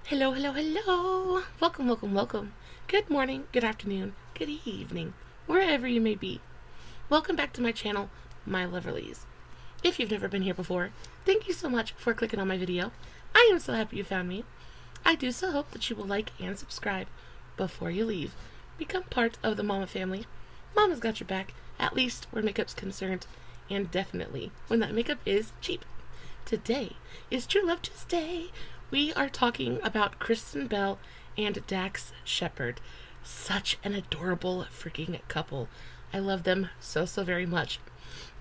Hello, hello, hello. Welcome, welcome, welcome. Good morning, good afternoon, good evening, wherever you may be. Welcome back to my channel, My Loverlies. If you've never been here before, thank you so much for clicking on my video. I am so happy you found me. I do so hope that you will like and subscribe before you leave. Become part of the Mama family. Mama's got your back, at least where makeup's concerned, and definitely when that makeup is cheap. Today is True Love Tuesday. We are talking about Kristen Bell and Dax Shepard. Such an adorable freaking couple. I love them so very much.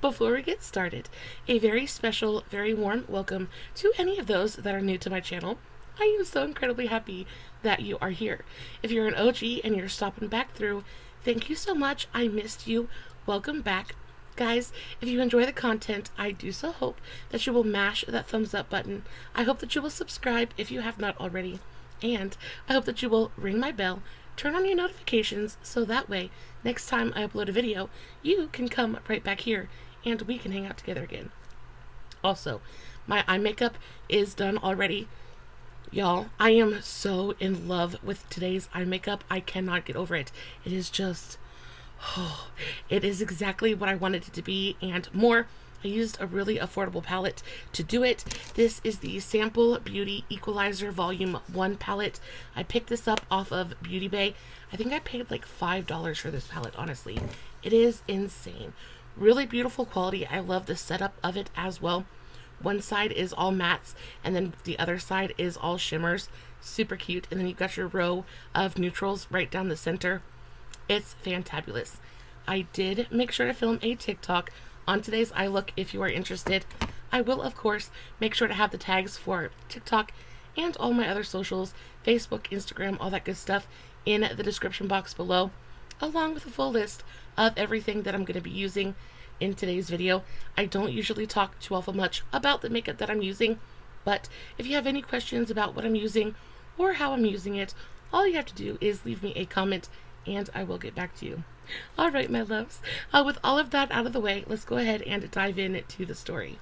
Before we get started, a very special, very warm welcome to any of those that are new to my channel. I am so incredibly happy that you are here. If you're an OG and you're stopping back through, thank you so much. I missed you. Welcome back. Guys, if you enjoy the content, I do so hope that you will mash that thumbs up button. I hope that you will subscribe if you have not already. And I hope that you will ring my bell, turn on your notifications, so that way, next time I upload a video, you can come right back here and we can hang out together again. Also, my eye makeup is done already. Y'all, I am so in love with today's eye makeup. I cannot get over it. It is just... Oh, it is exactly what I wanted it to be and more. I used a really affordable palette to do it. This is the Sample Beauty Equalizer Volume 1 palette. I picked this up off of Beauty Bay. I think I paid like $5 for this palette, honestly. It is insane. Really beautiful quality. I love the setup of it as well. One side is all mattes and then the other side is all shimmers. Super cute. And then you've got your row of neutrals right down the center. It's fantabulous. I did make sure to film a TikTok on today's eye look if you are interested. I will, of course, make sure to have the tags for TikTok and all my other socials, Facebook, Instagram, all that good stuff in the description box below, along with a full list of everything that I'm going to be using in today's video. I don't usually talk too awful much about the makeup that I'm using, but if you have any questions about what I'm using or how I'm using it, all you have to do is leave me a comment and I will get back to you. All right, my loves. With all of that out of the way, let's go ahead and dive into the story.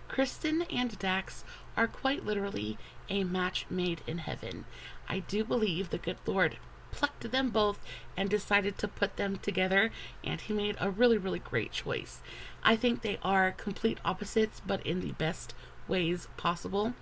Kristen and Dax are quite literally a match made in heaven. I do believe the good Lord plucked them both and decided to put them together, and he made a really great choice. I think they are complete opposites, but in the best ways possible.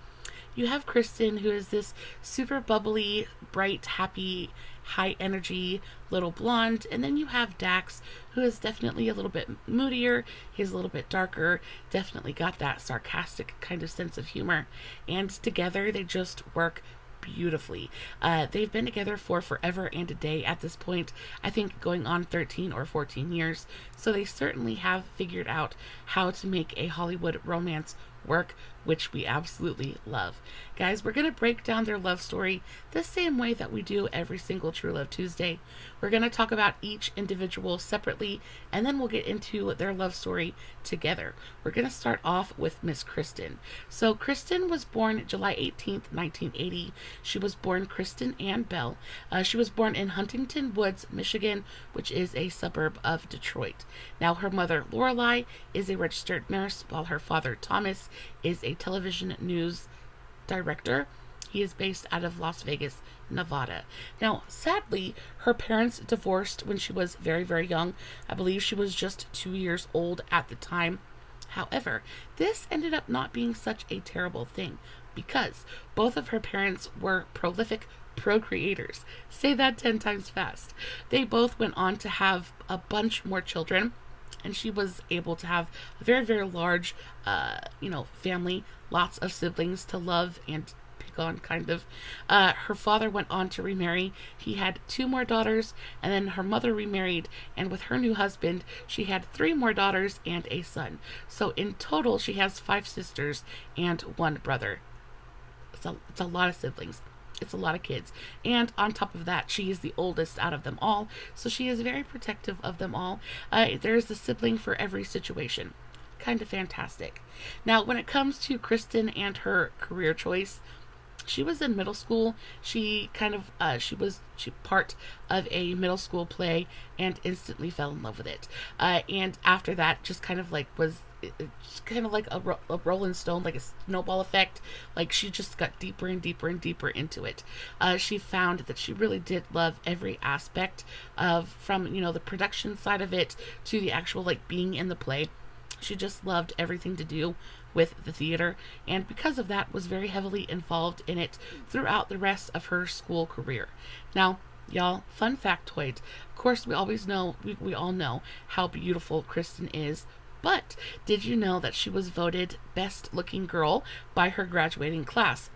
You have Kristen, who is this super bubbly, bright, happy, high energy little blonde, and then you have Dax, who is definitely a little bit moodier. He's a little bit darker, definitely got that sarcastic kind of sense of humor, and together they just work beautifully. They've been together for forever and a day at this point, I think going on 13 or 14 years, so they certainly have figured out how to make a Hollywood romance work, which we absolutely love. Guys, we're going to break down their love story the same way that we do every single True Love Tuesday. We're going to talk about each individual separately, and then we'll get into their love story together. We're going to start off with Miss Kristen. So Kristen was born July 18th, 1980. She was born Kristen Ann Bell. She was born in Huntington Woods, Michigan, which is a suburb of Detroit. Now, her mother, Lorelei, is a registered nurse, while her father, Thomas, is a television news director. He is based out of Las Vegas, Nevada. Now, sadly, her parents divorced when she was very young. I believe she was just 2 years old at the time. However, this ended up not being such a terrible thing because both of her parents were prolific procreators. Say that 10 times fast. They both went on to have a bunch more children, and she was able to have a very large, family, lots of siblings to love and pick on, kind of. Her father went on to remarry. He had 2 more daughters, and then her mother remarried, and with her new husband, she had 3 more daughters and a son. So in total, she has 5 sisters and 1 brother. It's a lot of siblings. It's a lot of kids. And on top of that, she is the oldest out of them all, so she is very protective of them all. There's a sibling for every situation. Kind of fantastic. Now, when it comes to Kristen and her career choice, she was in middle school. She was part of a middle school play and instantly fell in love with it. And after that, just kind of like was it's kind of like a Rolling Stone, like a snowball effect. Like she just got deeper and deeper and deeper into it. She found that she really did love every aspect of, from the production side of it to the actual like being in the play. She just loved everything to do with the theater, and because of that was very heavily involved in it throughout the rest of her school career. Now, y'all, fun factoid. Of course, we all know how beautiful Kristen is, but did you know that she was voted best looking girl by her graduating class?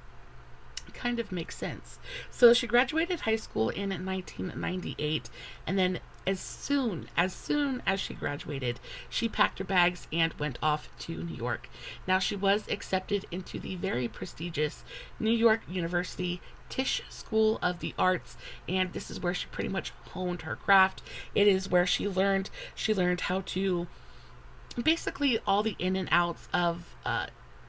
Kind of makes sense. So she graduated high school in 1998, and then as soon as she graduated, she packed her bags and went off to New York. Now, she was accepted into the very prestigious New York University Tisch School of the Arts, and this is where she pretty much honed her craft. It is where she learned how to basically all the in and outs of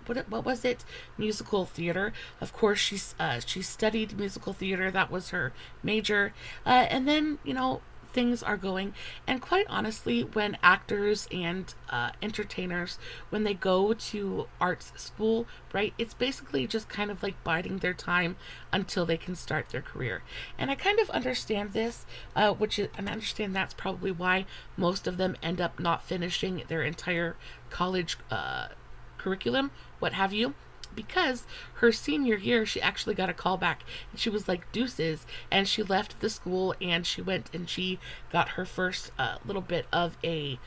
what was it? Musical theater. Of course, she studied musical theater. That was her major. And then, things are going. And quite honestly, when actors and entertainers, when they go to arts school, right, it's basically just kind of like biding their time until they can start their career. And I kind of understand this, and I understand that's probably why most of them end up not finishing their entire college curriculum, what have you, because her senior year she actually got a call back and she was like deuces, and she left the school and she went and she got her first little bit of a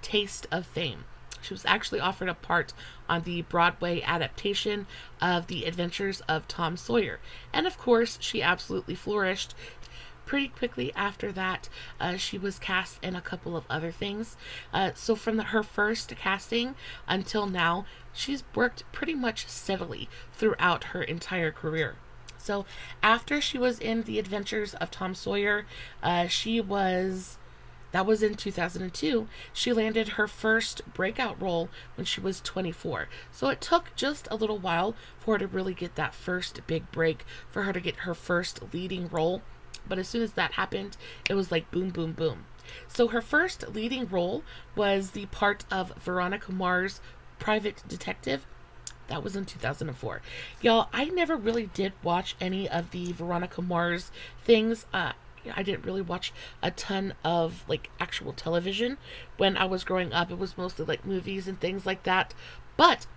taste of fame. She was actually offered a part on the Broadway adaptation of The Adventures of Tom Sawyer, and of course she absolutely flourished. Pretty quickly after that, she was cast in a couple of other things. So from her first casting until now, she's worked pretty much steadily throughout her entire career. So after she was in The Adventures of Tom Sawyer, that was in 2002. She landed her first breakout role when she was 24. So it took just a little while for her to really get that first big break, for her to get her first leading role. But as soon as that happened, it was like boom, boom, boom. So her first leading role was the part of Veronica Mars' private detective. That was in 2004. Y'all, I never really did watch any of the Veronica Mars things. I didn't really watch a ton of like actual television when I was growing up. It was mostly like movies and things like that. But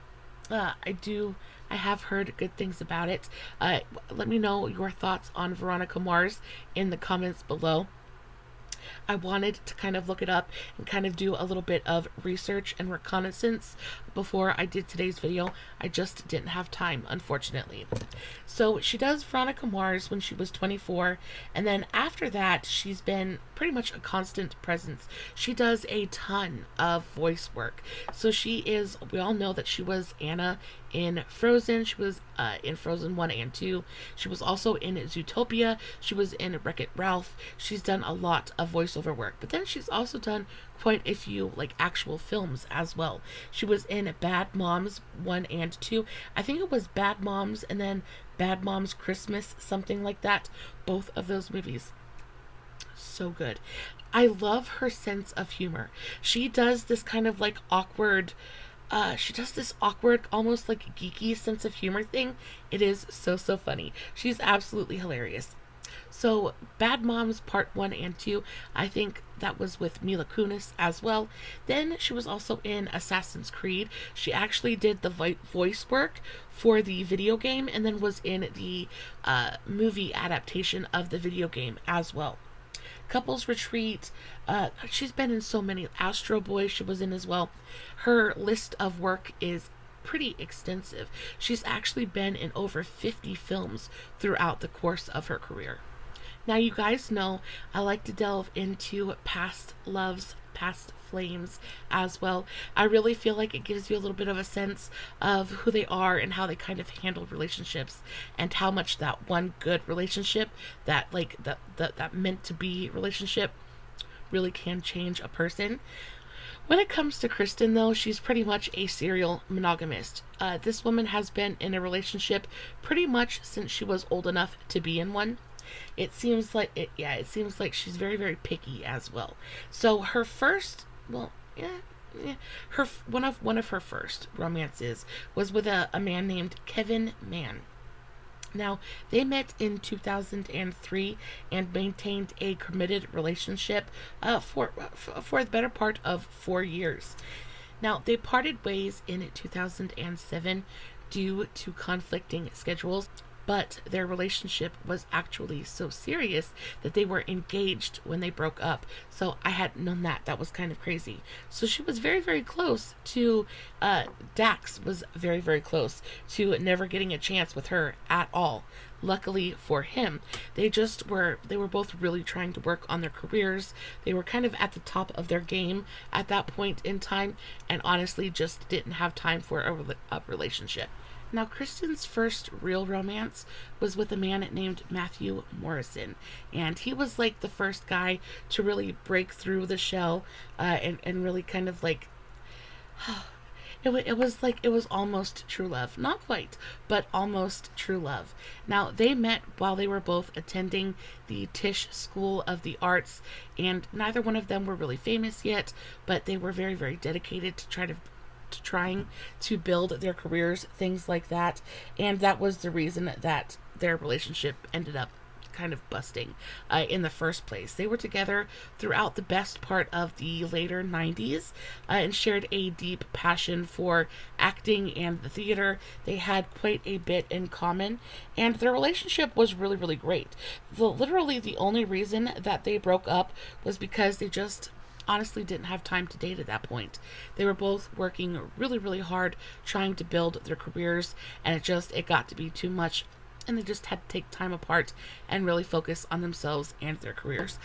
I have heard good things about it. Let me know your thoughts on Veronica Mars in the comments below. I wanted to kind of look it up and kind of do a little bit of research and reconnaissance before I did today's video. I just didn't have time, unfortunately. So she does Veronica Mars when she was 24, and then after that she's been pretty much a constant presence. She does a ton of voice work. So we all know that she was Anna in Frozen. She was in Frozen 1 and 2. She was also in Zootopia. She was in Wreck-It Ralph. She's done a lot of voiceover work, but then she's also done quite a few like actual films as well. She was in Bad Moms 1 and 2. I think it was Bad Moms and then Bad Moms Christmas, something like that. Both of those movies, so good. I love her sense of humor. She does this kind of like awkward, almost like geeky sense of humor thing. It is so funny. She's absolutely hilarious. So Bad Moms Part 1 and 2, I think that was with Mila Kunis as well. Then she was also in Assassin's Creed. She actually did the voice work for the video game and then was in the movie adaptation of the video game as well. Couples Retreat, she's been in so many. Astro Boy she was in as well. Her list of work is pretty extensive. She's actually been in over 50 films throughout the course of her career. Now, you guys know I like to delve into past loves, past flames as well. I really feel like it gives you a little bit of a sense of who they are and how they kind of handle relationships, and how much that one good relationship, that like that meant to be relationship, really can change a person. When it comes to Kristen, though, she's pretty much a serial monogamist. This woman has been in a relationship pretty much since she was old enough to be in one. It seems like she's very, very picky as well. So her first, her one of her first romances was with a man named Kevin Mann. Now, they met in 2003 and maintained a committed relationship for the better part of 4 years. Now, they parted ways in 2007 due to conflicting schedules, but their relationship was actually so serious that they were engaged when they broke up. So I hadn't known that. That was kind of crazy. So she was very, very close to, Dax was very, very close to never getting a chance with her at all. Luckily for him, they were both really trying to work on their careers. They were kind of at the top of their game at that point in time, and honestly just didn't have time for a relationship. Now, Kristen's first real romance was with a man named Matthew Morrison, and he was like the first guy to really break through the shell, and really kind of like, it was almost true love. Not quite, but almost true love. Now, they met while they were both attending the Tisch School of the Arts, and neither one of them were really famous yet, but they were very, very dedicated to trying to build their careers, things like that. And that was the reason that their relationship ended up kind of busting in the first place. They were together throughout the best part of the later 90s, and shared a deep passion for acting and the theater. They had quite a bit in common, and their relationship was really, really great. Literally the only reason that they broke up was because they just honestly didn't have time to date at that point. They were both working really, really hard trying to build their careers, and it got to be too much, and they just had to take time apart and really focus on themselves and their careers.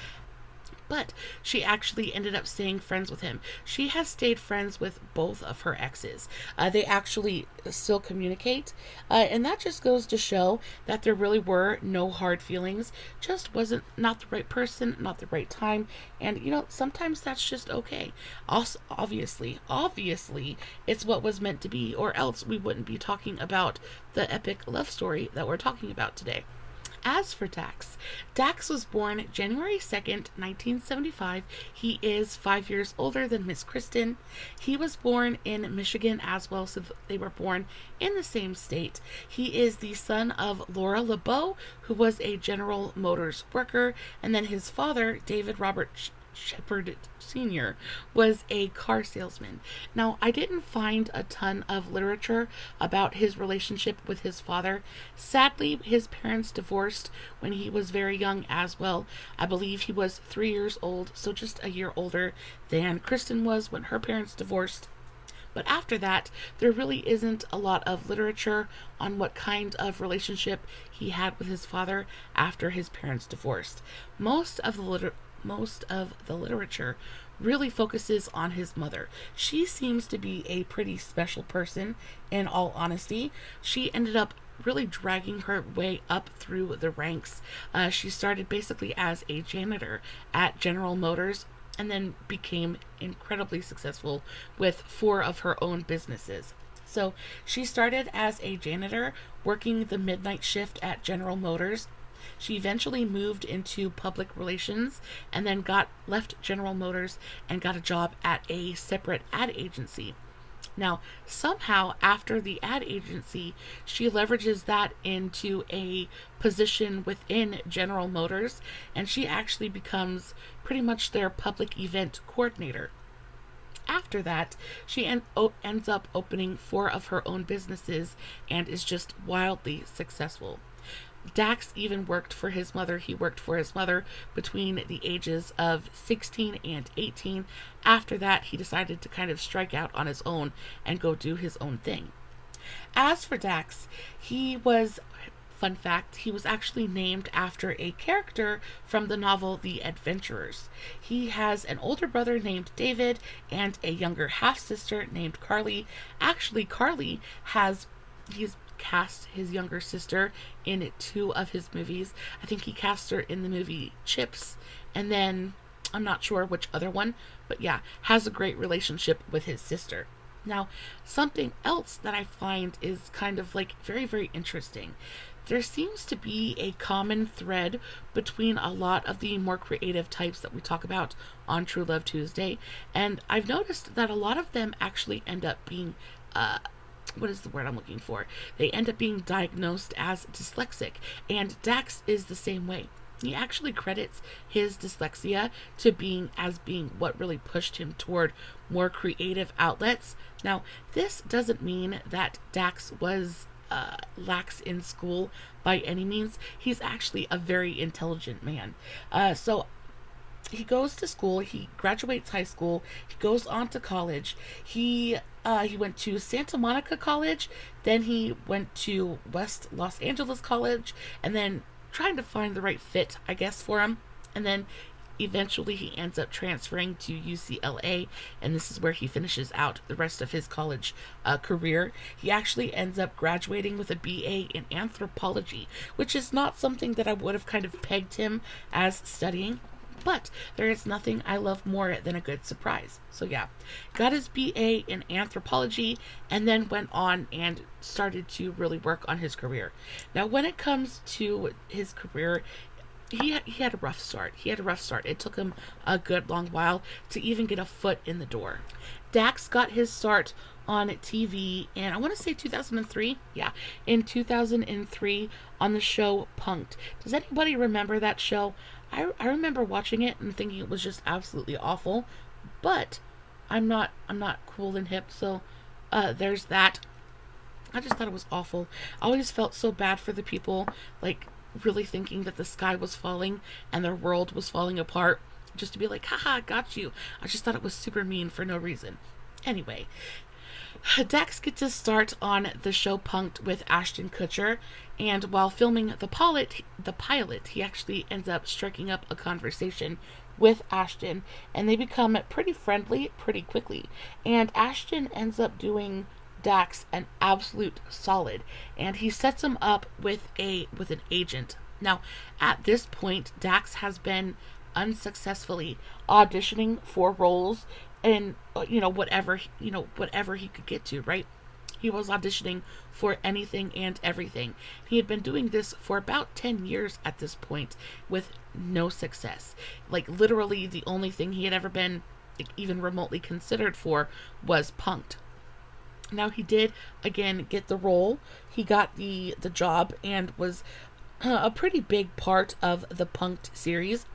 But she actually ended up staying friends with him. She has stayed friends with both of her exes. They actually still communicate, and that just goes to show that there really were no hard feelings. Just wasn't not the right person, not the right time, and sometimes that's just okay. Also, obviously, it's what was meant to be, or else we wouldn't be talking about the epic love story that we're talking about today. As for Dax was born January 2nd, 1975. He is 5 years older than Miss Kristen. He was born in Michigan as well, so they were born in the same state. He is the son of Laura LeBeau, who was a General Motors worker, and then his father, David Robert Shepard Sr., was a car salesman. Now, I didn't find a ton of literature about his relationship with his father. Sadly, his parents divorced when he was very young as well. I believe he was 3 years old, so just a year older than Kristen was when her parents divorced. But after that, there really isn't a lot of literature on what kind of relationship he had with his father after his parents divorced. Most of the literature really focuses on his mother. She seems to be a pretty special person, in all honesty. She ended up really dragging her way up through the ranks. She started basically as a janitor at General Motors, and then became incredibly successful with 4 of her own businesses. So she started as a janitor, working the midnight shift at General Motors. She eventually moved into public relations, and then left General Motors and got a job at a separate ad agency. Now, somehow after the ad agency, she leverages that into a position within General Motors, and she actually becomes pretty much their public event coordinator. After that, she ends up opening 4 of her own businesses and is just wildly successful. Dax even worked for his mother. He worked for his mother between the ages of 16 and 18. After that, he decided to kind of strike out on his own and go do his own thing. As for Dax, fun fact, he was actually named after a character from the novel The Adventurers. He has an older brother named David and a younger half-sister named Carly. Actually, he's cast his younger sister in 2 of his movies. I think he cast her in the movie Chips, and then I'm not sure which other one, but yeah, has a great relationship with his sister. Now, something else that I find is kind of like very, very interesting. There seems to be a common thread between a lot of the more creative types that we talk about on True Love Tuesday, and I've noticed that a lot of them actually end up being what is the word I'm looking for? They end up being diagnosed as dyslexic, and Dax is the same way. He actually credits his dyslexia to being what really pushed him toward more creative outlets. Now, this doesn't mean that Dax was lax in school by any means. He's actually a very intelligent man. So he goes to school, he graduates high school, he goes on to college. He went to Santa Monica College, then he went to West Los Angeles College, and then trying to find the right fit, I guess, for him. And then eventually he ends up transferring to UCLA, and this is where he finishes out the rest of his college career. He actually ends up graduating with a BA in anthropology, which is not something that I would have kind of pegged him as studying. But there is nothing I love more than a good surprise. So yeah, got his BA in anthropology and then went on and started to really work on his career. Now, when it comes to his career, he had a rough start. It took him a good long while to even get a foot in the door. Dax got his start on TV in, I want to say 2003. Yeah, in 2003 on the show Punk'd. Does anybody remember that show? I remember watching it and thinking it was just absolutely awful, but I'm not cool and hip, so there's that. I just thought it was awful. I always felt so bad for the people, like, really thinking that the sky was falling and their world was falling apart, just to be like, haha, got you. I just thought it was super mean for no reason. Anyway, Dax gets his start on the show Punk'd with Ashton Kutcher, and while filming the pilot, he actually ends up striking up a conversation with Ashton, and they become pretty friendly pretty quickly. And Ashton ends up doing Dax an absolute solid, and he sets him up with an agent. Now, at this point, Dax has been unsuccessfully auditioning for roles and whatever he could get to, right? He was auditioning for anything and everything. He had been doing this for about 10 years at this point with no success. Like, literally the only thing he had ever been even remotely considered for was Punk'd. Now, he did again get the role. He got the job and was a pretty big part of the Punk'd series.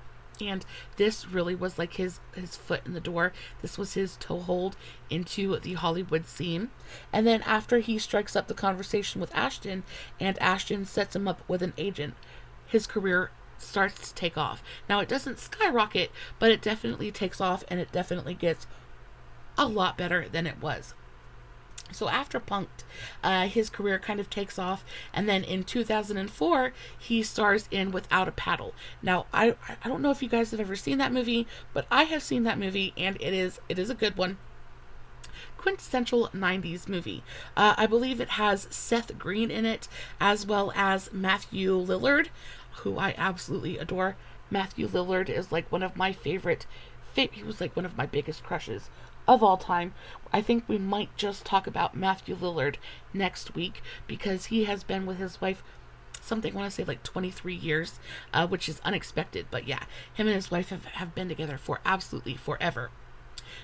And this really was like his foot in the door. This was his toehold into the Hollywood scene. And then after he strikes up the conversation with Ashton, and Ashton sets him up with an agent, his career starts to take off. Now, it doesn't skyrocket, but it definitely takes off, and it definitely gets a lot better than it was. So after Punk'd, his career kind of takes off, and then in 2004, he stars in Without a Paddle. Now, I don't know if you guys have ever seen that movie, but I have seen that movie, and it is a good one. Quintessential 90s movie. I believe it has Seth Green in it, as well as Matthew Lillard, who I absolutely adore. Matthew Lillard is like one of my favorite. He was like one of my biggest crushes of all time. I think we might just talk about Matthew Lillard next week, because he has been with his wife something, I want to say like 23 years, which is unexpected. But yeah, him and his wife have been together for absolutely forever.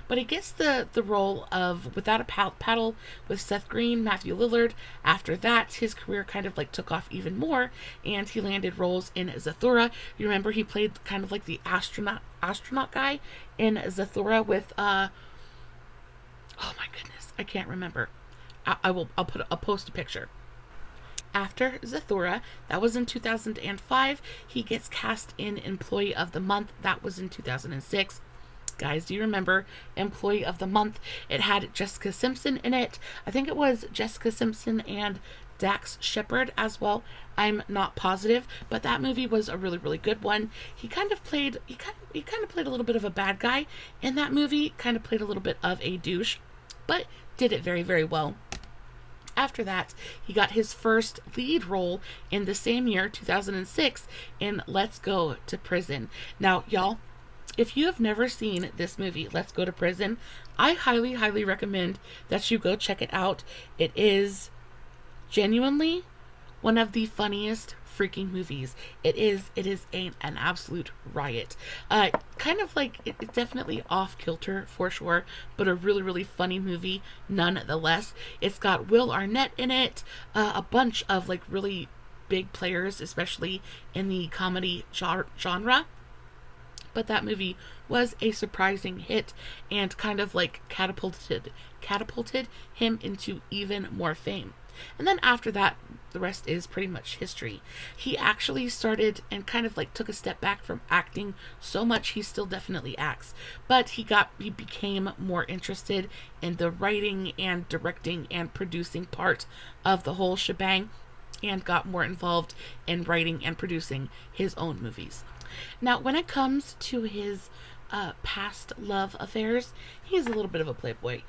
But he gets the role of Without a Paddle with Seth Green, Matthew Lillard. After that, his career kind of like took off even more, and he landed roles in Zathura. You remember he played kind of like the astronaut guy in Zathura with oh my goodness, I can't remember. I'll post a picture. After Zathura, that was in 2005, he gets cast in Employee of the Month. That was in 2006. Guys, do you remember Employee of the Month? It had Jessica Simpson in it. I think it was Jessica Simpson and Dax Shepard as well. I'm not positive, but that movie was a really, really good one. He kind of played a little bit of a bad guy in that movie, kind of played a little bit of a douche, but did it very, very well. After that, he got his first lead role in the same year, 2006, in Let's Go to Prison. Now, y'all, If you have never seen this movie, Let's Go to Prison, I highly, highly recommend that you go check it out. It is genuinely one of the funniest freaking movies. It is an absolute riot. Kind of like, it's definitely off kilter for sure, but a really, really funny movie nonetheless. It's got Will Arnett in it, a bunch of like really big players, especially in the comedy genre. But that movie was a surprising hit and kind of like catapulted him into even more fame. And then after that, the rest is pretty much history. He actually started and kind of like took a step back from acting so much. He still definitely acts, but he became more interested in the writing and directing and producing part of the whole shebang, and got more involved in writing and producing his own movies. Now, when it comes to his past love affairs, he's a little bit of a playboy.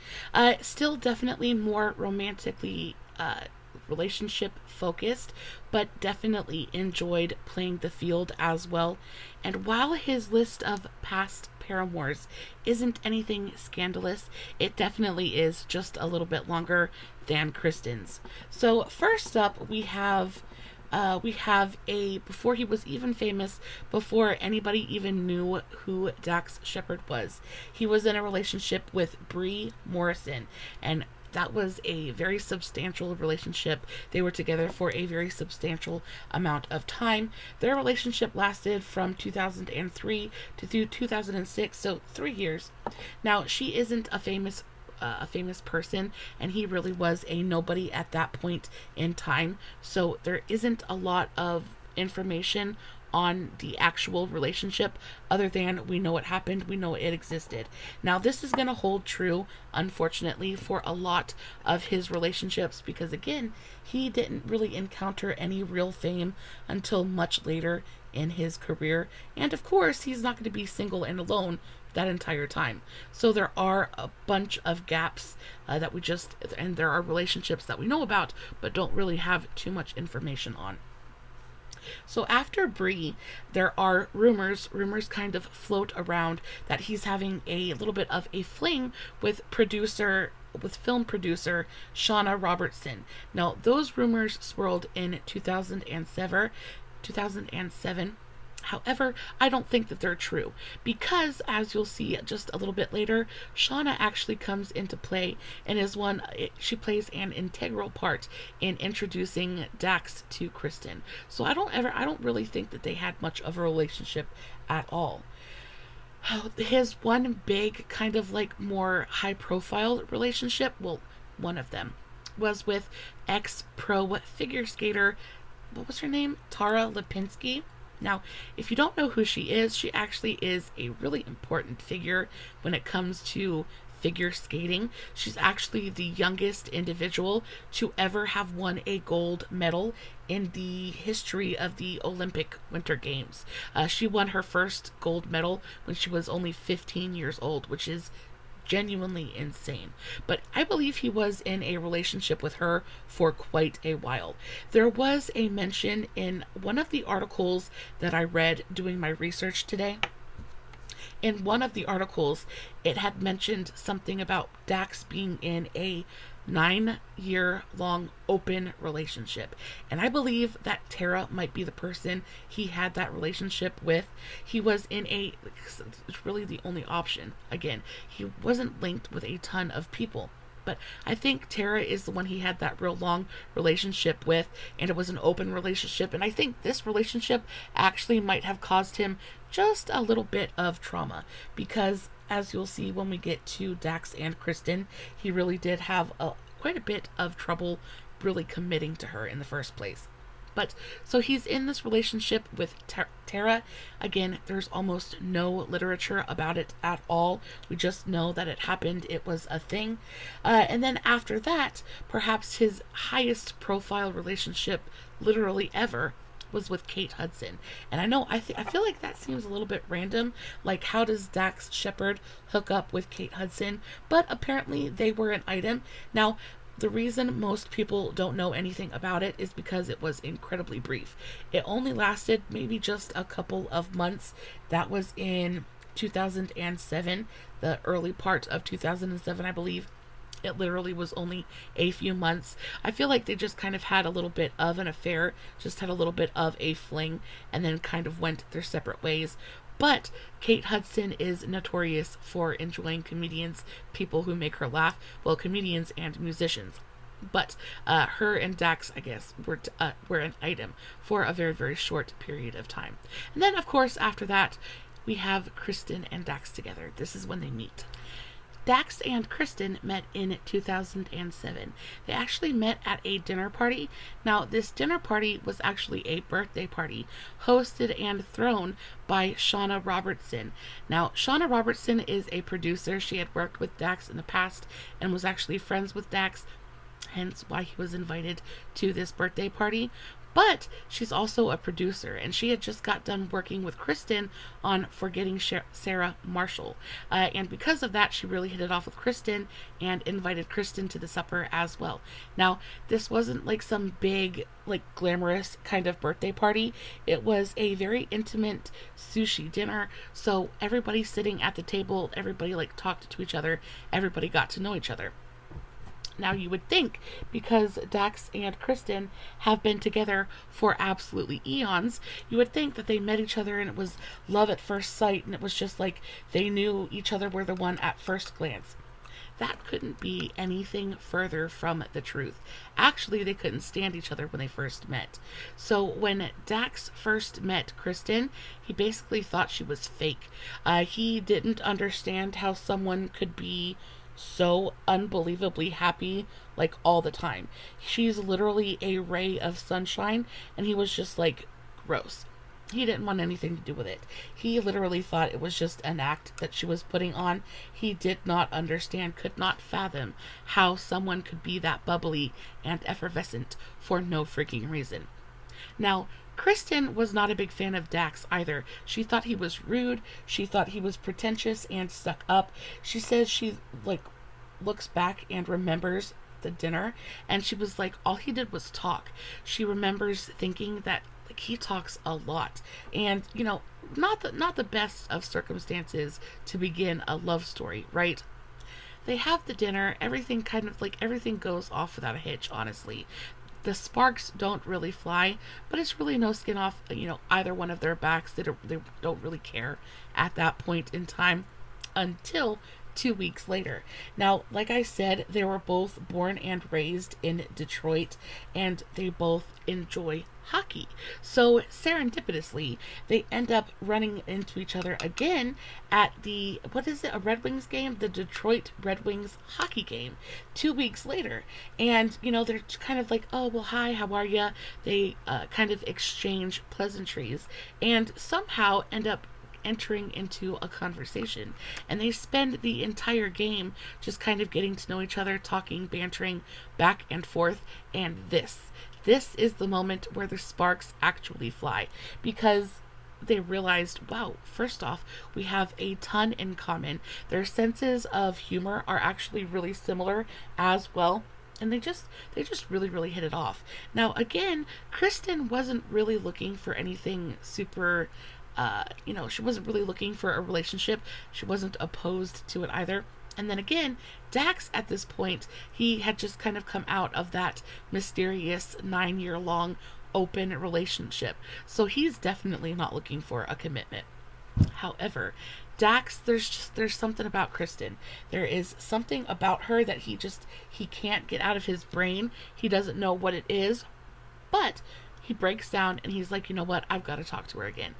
Still definitely more romantically relationship focused, but definitely enjoyed playing the field as well. And while his list of past paramours isn't anything scandalous, it definitely is just a little bit longer than Kristen's. So first up, we have before he was even famous, before anybody even knew who Dax Shepard was, he was in a relationship with Brie Morrison, and that was a very substantial relationship. They were together for a very substantial amount of time. Their relationship lasted from 2003 to 2006, so 3 years. Now, she isn't a famous person, and he really was a nobody at that point in time, so there isn't a lot of information on the actual relationship other than we know what happened, we know it existed. Now, this is going to hold true, unfortunately, for a lot of his relationships, because again, he didn't really encounter any real fame until much later in his career, and of course he's not going to be single and alone that entire time. So there are a bunch of gaps and there are relationships that we know about but don't really have too much information on. So after Brie, there are rumors kind of float around that he's having a little bit of a fling with film producer Shauna Robertson. Now, those rumors swirled in 2007. However, I don't think that they're true, because as you'll see just a little bit later, Shauna actually comes into play and she plays an integral part in introducing Dax to Kristen. So I don't really think that they had much of a relationship at all. His one big kind of like more high profile relationship, well, one of them, was with ex-pro figure skater, what was her name? Tara Lipinski. Now, if you don't know who she is, she actually is a really important figure when it comes to figure skating. She's actually the youngest individual to ever have won a gold medal in the history of the Olympic Winter Games. She won her first gold medal when she was only 15 years old, which is genuinely insane. But I believe he was in a relationship with her for quite a while. There was a mention in one of the articles that I read doing my research today. In one of the articles, it had mentioned something about Dax being in a 9-year-long open relationship. And I believe that Tara might be the person he had that relationship with. He was it's really the only option. Again, he wasn't linked with a ton of people. But I think Tara is the one he had that real long relationship with, and it was an open relationship. And I think this relationship actually might have caused him just a little bit of trauma, because as you'll see when we get to Dax and Kristen, he really did have quite a bit of trouble really committing to her in the first place. But so he's in this relationship with Tara. Again, there's almost no literature about it at all. We just know that it happened. It was a thing. And then after that, perhaps his highest profile relationship literally ever was with Kate Hudson. And I feel like that seems a little bit random. Like, how does Dax Shepard hook up with Kate Hudson? But apparently they were an item. Now, the reason most people don't know anything about it is because it was incredibly brief. It only lasted maybe just a couple of months. That was in 2007, the early part of 2007, I believe. It literally was only a few months. I feel like they just kind of had a little bit of an affair, just had a little bit of a fling, and then kind of went their separate ways. But Kate Hudson is notorious for enjoying comedians, people who make her laugh, well, comedians and musicians. But her and Dax, I guess, were an item for a very, very short period of time. And then, of course, after that, we have Kristen and Dax together. This is when they meet. Dax and Kristen met in 2007. They actually met at a dinner party. Now, this dinner party was actually a birthday party hosted and thrown by Shauna Robertson. Now, Shauna Robertson is a producer. She had worked with Dax in the past and was actually friends with Dax, hence why he was invited to this birthday party. But she's also a producer, and she had just got done working with Kristen on Forgetting Sarah Marshall. And because of that, she really hit it off with Kristen and invited Kristen to the supper as well. Now, this wasn't like some big, like glamorous kind of birthday party. It was a very intimate sushi dinner. So everybody sitting at the table, everybody like talked to each other, everybody got to know each other. Now, you would think, because Dax and Kristen have been together for absolutely eons, you would think that they met each other and it was love at first sight, and it was just like they knew each other were the one at first glance. That couldn't be anything further from the truth. Actually, they couldn't stand each other when they first met. So when Dax first met Kristen, he basically thought she was fake. He didn't understand how someone could be so unbelievably happy like all the time. She's literally a ray of sunshine, and he was just like, gross. He didn't want anything to do with it. He literally thought it was just an act that she was putting on. He did not understand, could not fathom how someone could be that bubbly and effervescent for no freaking reason. Now, Kristen was not a big fan of Dax either. She thought he was rude. She thought he was pretentious and stuck up. She says she looks back and remembers the dinner, and she was like, all he did was talk. She remembers thinking that he talks a lot, and not the best of circumstances to begin a love story, right? They have the dinner. Everything everything goes off without a hitch, honestly. The sparks don't really fly, but it's really no skin off, either one of their backs. They don't really care at that point in time until 2 weeks later. Now, like I said, they were both born and raised in Detroit, and they both enjoy hockey. So serendipitously, they end up running into each other again at a Red Wings game? The Detroit Red Wings hockey game 2 weeks later. And, they're kind of like, oh, well, hi, how are ya? They kind of exchange pleasantries and somehow end up entering into a conversation, and they spend the entire game just kind of getting to know each other, talking, bantering back and forth. And this is the moment where the sparks actually fly, because they realized, wow, first off, we have a ton in common. Their senses of humor are actually really similar as well, and they just really, really hit it off. Now, again, Kristen wasn't really looking for anything super she wasn't really looking for a relationship. She wasn't opposed to it either. And then again, Dax, at this point, he had just kind of come out of that mysterious 9-year-long open relationship. So he's definitely not looking for a commitment. However, Dax, there's something about Kristen. There is something about her that he can't get out of his brain. He doesn't know what it is, but he breaks down and he's like, you know what? I've got to talk to her again.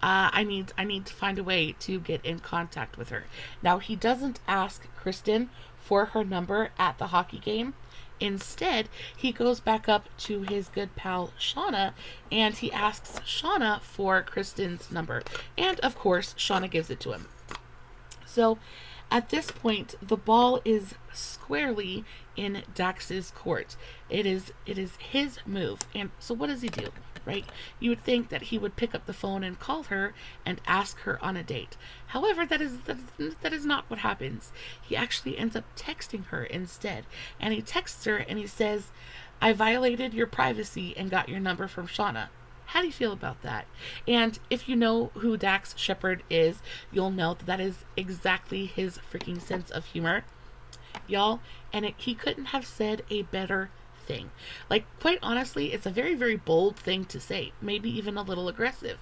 I need to find a way to get in contact with her. Now, he doesn't ask Kristen for her number at the hockey game. Instead, he goes back up to his good pal Shauna, and he asks Shauna for Kristen's number. And of course, Shauna gives it to him. So at this point, the ball is squarely in Dax's court. It is his move. And so what does he do, right? You would think that he would pick up the phone and call her and ask her on a date. However, that is not what happens. He actually ends up texting her instead. And he texts her and he says, I violated your privacy and got your number from Shauna. How do you feel about that? And if you know who Dax Shepard is, you'll know that that is exactly his freaking sense of humor, y'all. And he couldn't have said a better thing. Like, quite honestly, it's a very, very bold thing to say, maybe even a little aggressive.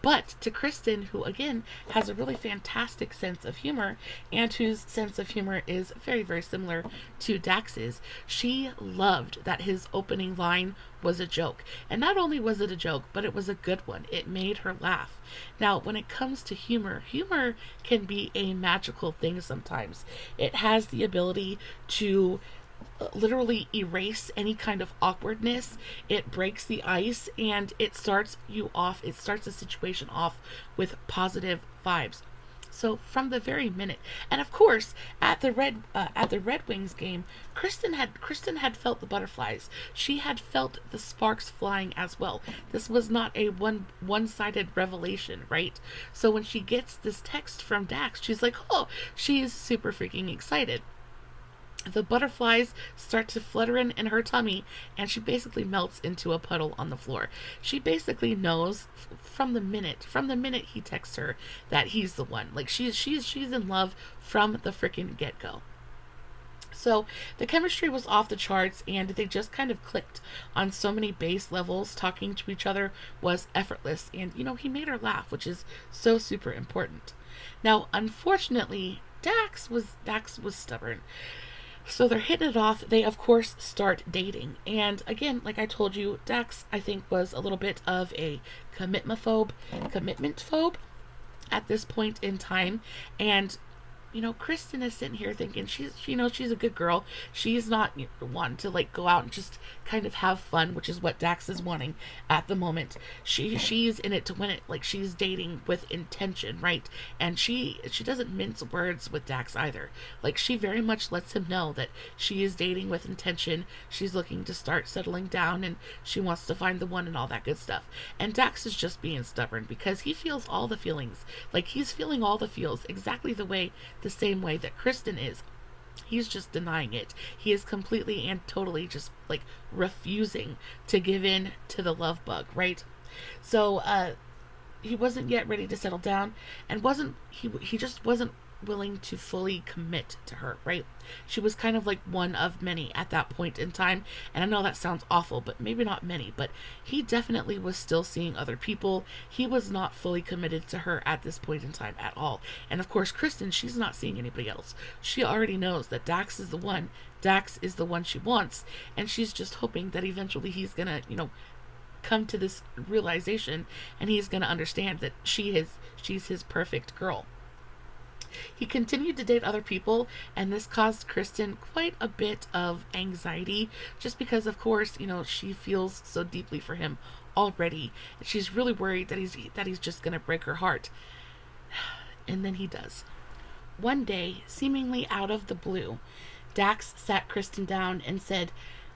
But to Kristen, who again has a really fantastic sense of humor and whose sense of humor is very, very similar to Dax's, she loved that his opening line was a joke. And not only was it a joke, but it was a good one. It made her laugh. Now, when it comes to humor, humor can be a magical thing sometimes. It has the ability to literally erase any kind of awkwardness. It breaks the ice and it starts a situation off with positive vibes. So from the very minute, and of course at the Red Wings game, Kristen had felt the butterflies. She had felt the sparks flying as well. This was not a one-sided revelation, right? So when she gets this text from Dax, she's like, oh, she's super freaking excited. The butterflies start to flutter in her tummy, and she basically melts into a puddle on the floor. She basically knows from the minute he texts her that he's the one. Like, she's in love from the freaking get-go. So the chemistry was off the charts, and they just kind of clicked on so many base levels. Talking to each other was effortless, and he made her laugh, which is so super important. Now, unfortunately, Dax was stubborn. So they're hitting it off. They, of course, start dating. And again, like I told you, Dax, I think, was a little bit of a commitment phobe at this point in time. And Kristen is sitting here thinking she's a good girl. She's not wanting to go out and just kind of have fun, which is what Dax is wanting at the moment. She's in it to win it. Like, she's dating with intention, right? And she doesn't mince words with Dax either. Like, she very much lets him know that she is dating with intention. She's looking to start settling down, and she wants to find the one and all that good stuff. And Dax is just being stubborn because he feels all the feelings. Like, he's feeling all the feels exactly the same way that Kristen is. He's just denying it. He is completely and totally just refusing to give in to the love bug, right? So he wasn't yet ready to settle down, and he just wasn't willing to fully commit to her, right? She was kind of like one of many at that point in time, and I know that sounds awful, but maybe not many, but he definitely was still seeing other people. He was not fully committed to her at this point in time at all. And of course, Kristen, she's not seeing anybody else. She already knows that Dax is the one she wants, and she's just hoping that eventually he's gonna, come to this realization, and he's gonna understand that she's his perfect girl. He continued to date other people, and this caused Kristen quite a bit of anxiety, just because, of course, she feels so deeply for him already. She's really worried that he's just gonna break her heart. And then he does. One day, seemingly out of the blue, Dax sat Kristen down and said,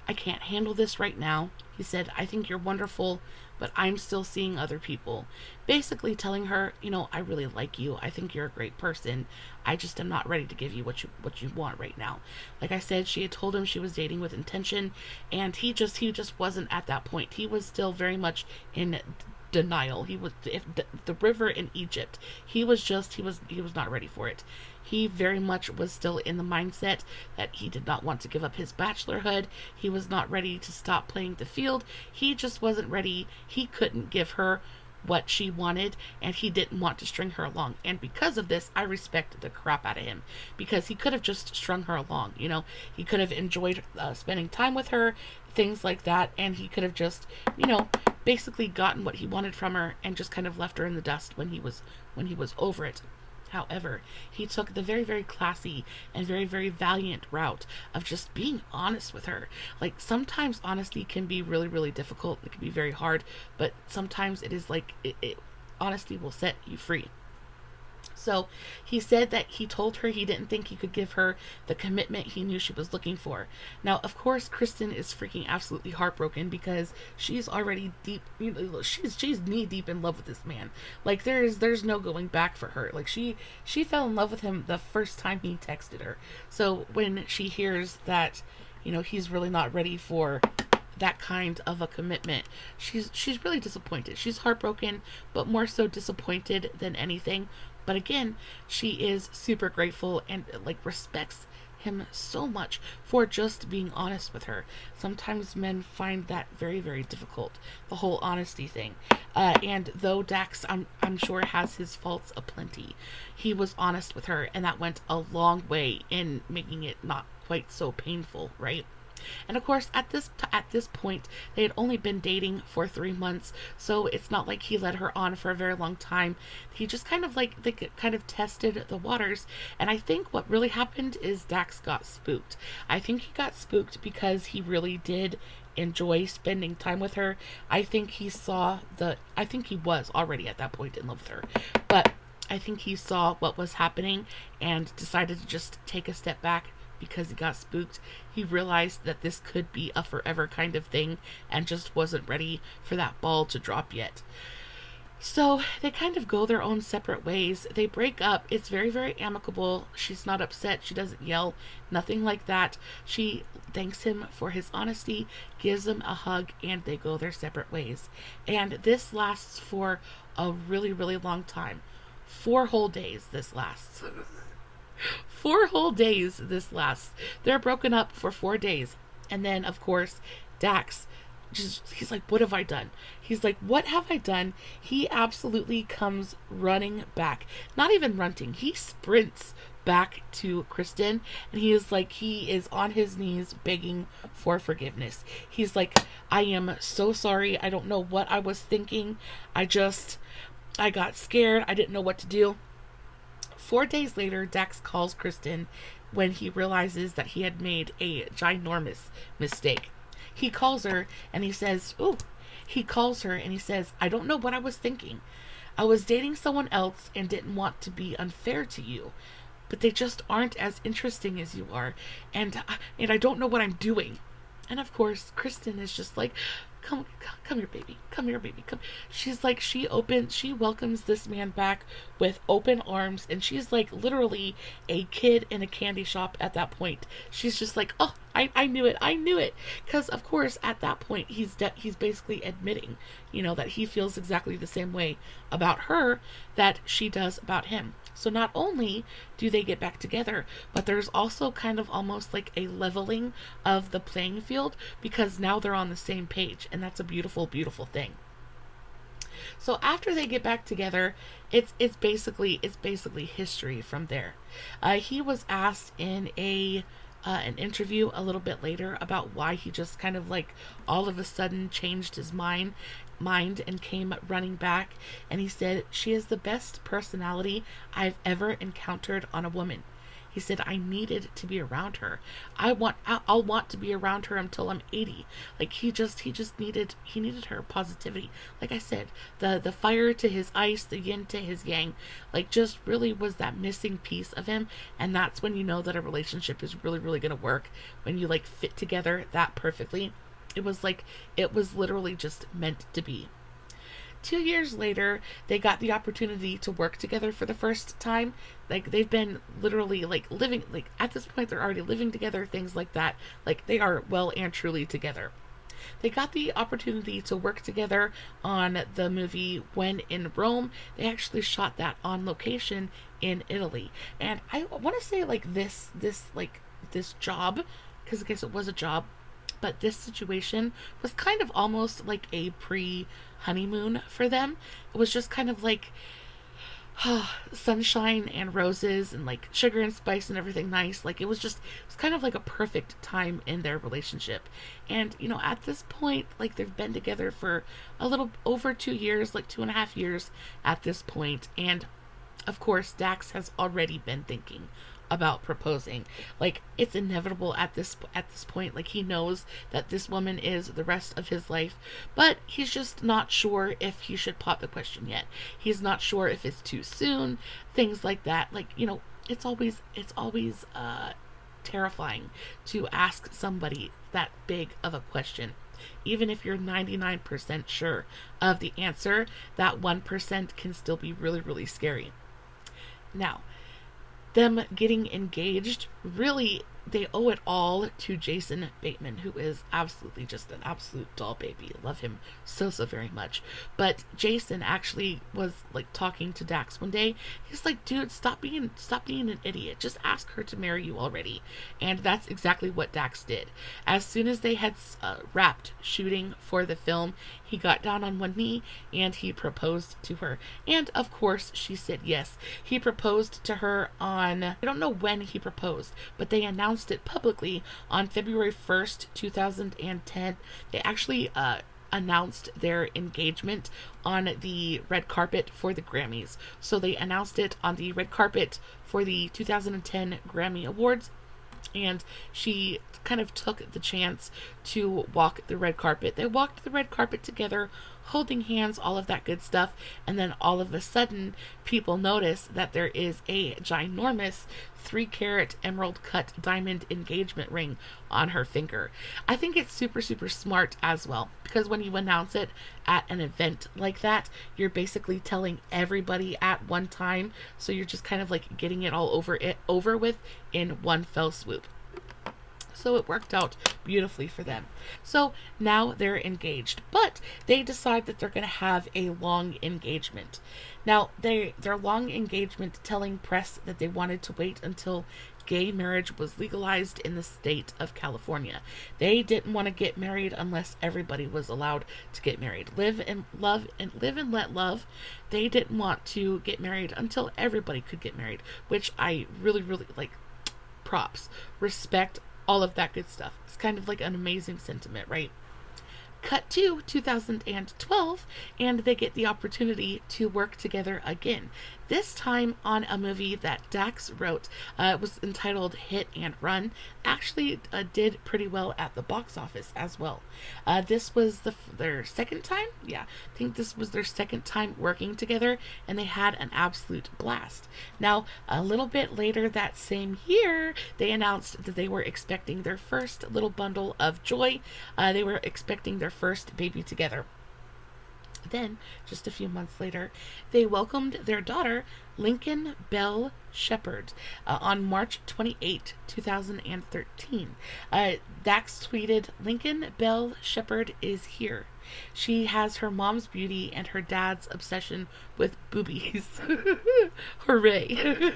I can't handle this right now. He said, I think you're wonderful, but I'm still seeing other people. Basically telling her, I really like you. I think you're a great person. I just am not ready to give you what you want right now. Like I said, she had told him she was dating with intention, and he just wasn't at that point. He was still very much in denial. He was the river in Egypt. He was not ready for it. He very much was still in the mindset that he did not want to give up his bachelorhood. He was not ready to stop playing the field. He just wasn't ready. He couldn't give her what she wanted, and he didn't want to string her along. And because of this, I respect the crap out of him, because he could have just strung her along. He could have enjoyed spending time with her, things like that, and he could have just, basically gotten what he wanted from her and just kind of left her in the dust when he was over it. However, he took the very, very classy and very, very valiant route of just being honest with her. Like, sometimes honesty can be really, really difficult. It can be very hard, but sometimes it is honesty will set you free. So he said that he told her he didn't think he could give her the commitment he knew she was looking for. Now, of course, Kristen is freaking absolutely heartbroken because she's already deep, she's knee deep in love with this man. Like, there's no going back for her. Like, she fell in love with him the first time he texted her. So when she hears that, he's really not ready for that kind of a commitment. She's really disappointed. She's heartbroken, but more so disappointed than anything. But again, she is super grateful and like respects him so much for just being honest with her. Sometimes men find that very, very difficult, the whole honesty thing. And though Dax, I'm sure, has his faults aplenty, he was honest with her, and that went a long way in making it not quite so painful, right? And of course, at this point, they had only been dating for 3 months, so it's not like he led her on for a very long time. He just kind of like they kind of tested the waters. And I think what really happened is Dax got spooked. I think he got spooked because he really did enjoy spending time with her. I think he was already at that point in love with her, but I think he saw what was happening and decided to just take a step back because he got spooked. He realized that this could be a forever kind of thing and just wasn't ready for that ball to drop yet. So they kind of go their own separate ways. They break up. It's very, very amicable. She's not upset. She doesn't yell. Nothing like that. She thanks him for his honesty, gives him a hug, and they go their separate ways. And this lasts for a really, really long time. 4 whole days this lasts. 4 whole days this lasts. They're broken up for 4 days. And then, of course, Dax, he's like, what have I done? He's like, what have I done? He absolutely comes running back. Not even running. He sprints back to Kristen. And he is on his knees begging for forgiveness. He's like, I am so sorry. I don't know what I was thinking. I got scared. I didn't know what to do. 4 days later, Dax calls Kristen when he realizes that he had made a ginormous mistake. He calls her and he says, I don't know what I was thinking. I was dating someone else and didn't want to be unfair to you, but they just aren't as interesting as you are, and I don't know what I'm doing. And of course, Kristen is just like, come here, baby. Come here, baby. Come. She's like, she welcomes this man back with open arms, and she's like literally a kid in a candy shop at that point. She's just like, oh, I knew it. Because of course, at that point, he's basically admitting, that he feels exactly the same way about her that she does about him. So not only do they get back together, but there's also kind of almost like a leveling of the playing field, because now they're on the same page, and that's a beautiful, beautiful thing. So after they get back together, it's basically history from there. He was asked in an interview a little bit later about why he just kind of like all of a sudden changed his mind and came running back, and he said, she is the best personality I've ever encountered on a woman. He said, I needed to be around her. I'll want to be around her until I'm 80. Like he needed her positivity. Like I said, the fire to his ice, the yin to his yang, like just really was that missing piece of him. And that's when you know that a relationship is really, really going to work, when you like fit together that perfectly. It was literally just meant to be. 2 years later, they got the opportunity to work together for the first time. Like they've been literally like living, like at this point they're already living together, things like that. Like they are well and truly together. They got the opportunity to work together on the movie When in Rome. They actually shot that on location in Italy. And I want to say like this job, because I guess it was a job, but this situation was kind of almost like a pre-honeymoon for them. It was just kind of like sunshine and roses and like sugar and spice and everything nice. Like it was kind of like a perfect time in their relationship. And at this point, like they've been together for a little over 2 years, like 2.5 years at this point. And of course, Dax has already been thinking about proposing. Like it's inevitable at this point. Like he knows that this woman is the rest of his life, but he's just not sure if he should pop the question yet. He's not sure if it's too soon, things like that. Like it's always terrifying to ask somebody that big of a question. Even if you're 99% sure of the answer, that 1% can still be really, really scary. Now, them getting engaged really they owe it all to Jason Bateman, who is absolutely just an absolute doll baby. I love him so very much. But Jason actually was like talking to Dax one day. He's like, dude, stop being an idiot. Just ask her to marry you already. And that's exactly what Dax did. As soon as they had wrapped shooting for the film, he got down on one knee and he proposed to her. And of course, she said yes. He proposed to her on, I don't know when he proposed, but they announced it publicly on February 1st, 2010. They actually announced their engagement on the red carpet for the Grammys. So they announced it on the red carpet for the 2010 Grammy Awards. And she kind of took the chance to walk the red carpet. They walked the red carpet together, holding hands, all of that good stuff. And then all of a sudden, people notice that there is a ginormous 3-carat emerald cut diamond engagement ring on her finger. I think it's super smart as well, because when you announce it at an event like that, you're basically telling everybody at one time. So you're just kind of like getting it all over with in one fell swoop. So it worked out beautifully for them. So now they're engaged, but they decide that they're going to have a long engagement. Now, their long engagement telling press that they wanted to wait until gay marriage was legalized in the state of California. They didn't want to get married unless everybody was allowed to get married. Live and let love. They didn't want to get married until everybody could get married, which I really like. Props, respect, all of that good stuff. It's kind of like an amazing sentiment, right? Cut to 2012, and they get the opportunity to work together again. This time on a movie that Dax wrote. It was entitled Hit and Run. Actually did pretty well at the box office as well. This was their second time. Yeah, I think this was their second time working together, and they had an absolute blast. Now, a little bit later that same year, they announced that they were expecting their first little bundle of joy. They were expecting their first baby together. Then, just a few months later, they welcomed their daughter, Lincoln Bell Shepard, on March 28, 2013. Dax tweeted, "Lincoln Bell Shepard is here. She has her mom's beauty and her dad's obsession with boobies." Hooray.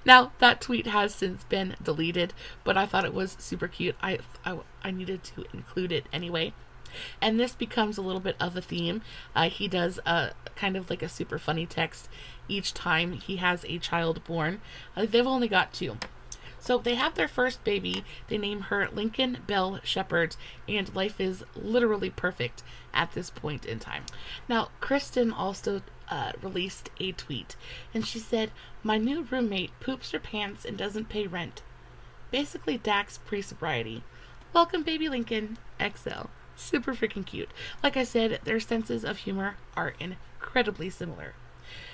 Now, that tweet has since been deleted, but I thought it was super cute. I needed to include it anyway. And this becomes a little bit of a theme. He does kind of like a super funny text each time he has a child born. They've only got 2. So they have their first baby. They name her Lincoln Bell Shepard, and life is literally perfect at this point in time. Now, Kristen also released a tweet, and she said, "My new roommate poops her pants and doesn't pay rent. Basically Dax pre-sobriety. Welcome, baby Lincoln, XL." Super freaking cute. Like I said, their senses of humor are incredibly similar.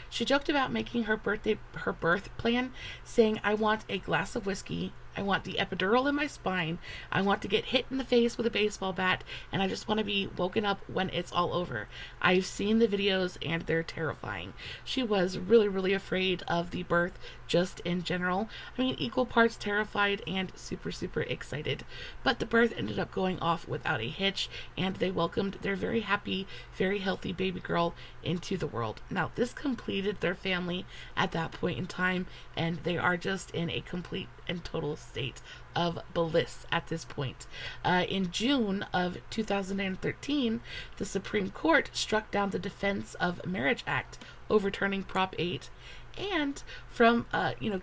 She joked about making her birth plan, saying, "I want a glass of whiskey. I want the epidural in my spine. I want to get hit in the face with a baseball bat, and I just want to be woken up when it's all over. I've seen the videos and they're terrifying." She was really afraid of the birth just in general. I mean, equal parts terrified and super excited. But the birth ended up going off without a hitch, and they welcomed their very happy, very healthy baby girl into the world. Now, this completed their family at that point in time, and they are just in a complete and total state of bliss at this point. In June of 2013, the Supreme Court struck down the Defense of Marriage Act, overturning Prop 8, and from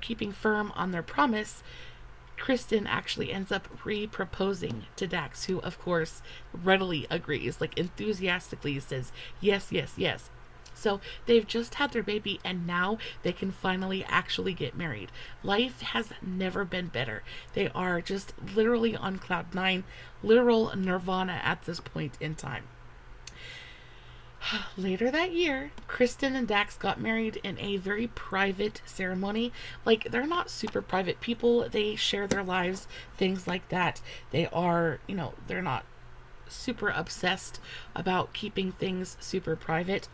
keeping firm on their promise, Kristen actually ends up re-proposing to Dax, who of course readily agrees, like enthusiastically says yes. So they've just had their baby, and now they can finally actually get married. Life has never been better. They are just literally on cloud 9, literal nirvana at this point in time. Later that year, Kristen and Dax got married in a very private ceremony. Like, they're not super private people. They share their lives, things like that. They are, they're not super obsessed about keeping things super private.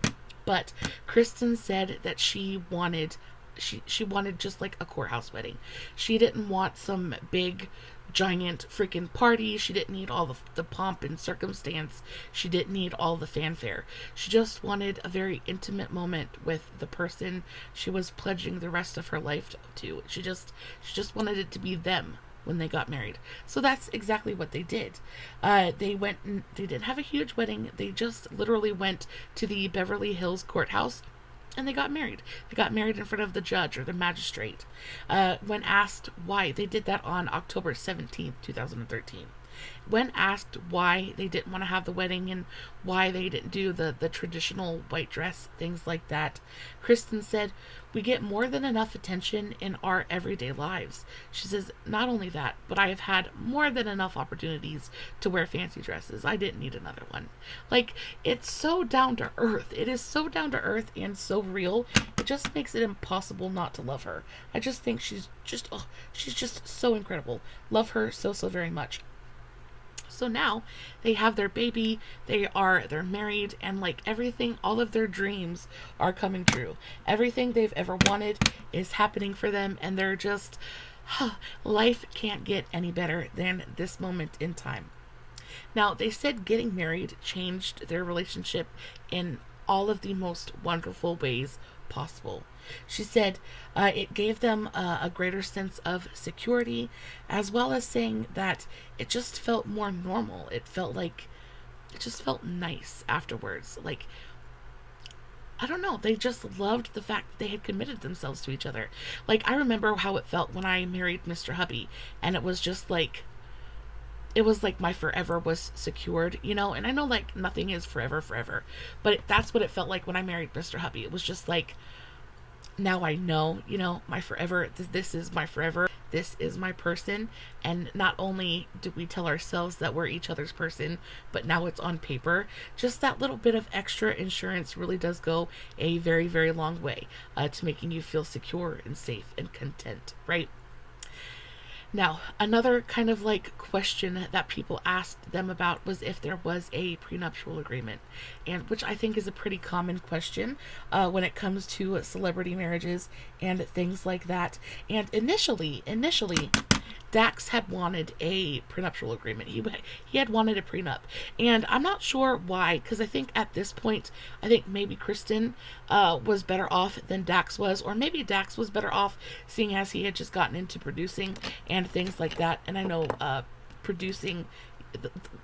But Kristen said that she she wanted just like a courthouse wedding. She didn't want some big giant freaking party. She didn't need all the pomp and circumstance. She didn't need all the fanfare. She just wanted a very intimate moment with the person she was pledging the rest of her life to. She just wanted it to be them when they got married. So that's exactly what they did. They went and they didn't have a huge wedding. They just literally went to the Beverly Hills courthouse and they got married. They got married in front of the judge or the magistrate. When asked why, they did that on October 17th, 2013. When asked why they didn't want to have the wedding and why they didn't do the traditional white dress, things like that, Kristen said, "We get more than enough attention in our everyday lives." She says, "Not only that, but I have had more than enough opportunities to wear fancy dresses. I didn't need another one." Like, it's so down to earth. It is so down to earth and so real. It just makes it impossible not to love her. I just think she's just so incredible. Love her so very much. So now they have their baby, they're married, and like everything, all of their dreams are coming true. Everything they've ever wanted is happening for them, and they're just, life can't get any better than this moment in time. Now, they said getting married changed their relationship in all of the most wonderful ways possible. She said it gave them a greater sense of security, as well as saying that it just felt more normal. It just felt nice afterwards. Like, I don't know, they just loved the fact that they had committed themselves to each other. Like, I remember how it felt when I married Mr. Hubby, and it was just like, it was like my forever was secured, you know? And I know, like, nothing is forever, but that's what it felt like when I married Mr. Hubby. It was just like, now I know, you know, my forever, this is my forever, this is my person. And not only do we tell ourselves that we're each other's person, but now it's on paper. Just that little bit of extra insurance really does go a very, very long way to making you feel secure and safe and content, right? Now, another kind of like question that people asked them about was if there was a prenuptial agreement, and which I think is a pretty common question when it comes to celebrity marriages and things like that. And initially, Dax had wanted a prenuptial agreement. He had wanted a prenup, and I'm not sure why, because I think at this point, I think maybe Kristen was better off than Dax was, or maybe Dax was better off, seeing as he had just gotten into producing and things like that. And I know producing,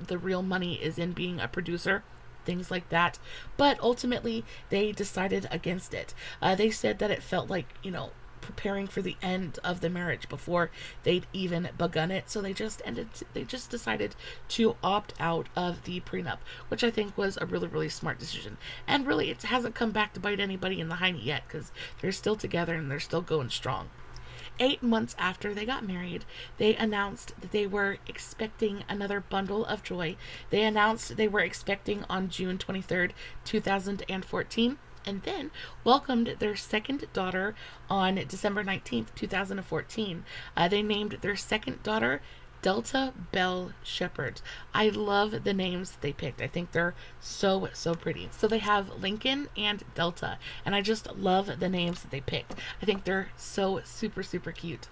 the real money is in being a producer, things like that. But ultimately, they decided against it. They said that it felt like, you know, preparing for the end of the marriage before they'd even begun it. So they just decided to opt out of the prenup, which I think was a really, really smart decision. And really, it hasn't come back to bite anybody in the hiney yet, because they're still together and they're still going strong. 8 months after they got married, they announced that they were expecting another bundle of joy. They announced they were expecting on June 23rd, 2014. And then welcomed their second daughter on December 19th, 2014. They named their second daughter Delta Belle Shepard. I love the names that they picked. I think they're so pretty. So they have Lincoln and Delta, and I just love the names that they picked. I think they're so super cute.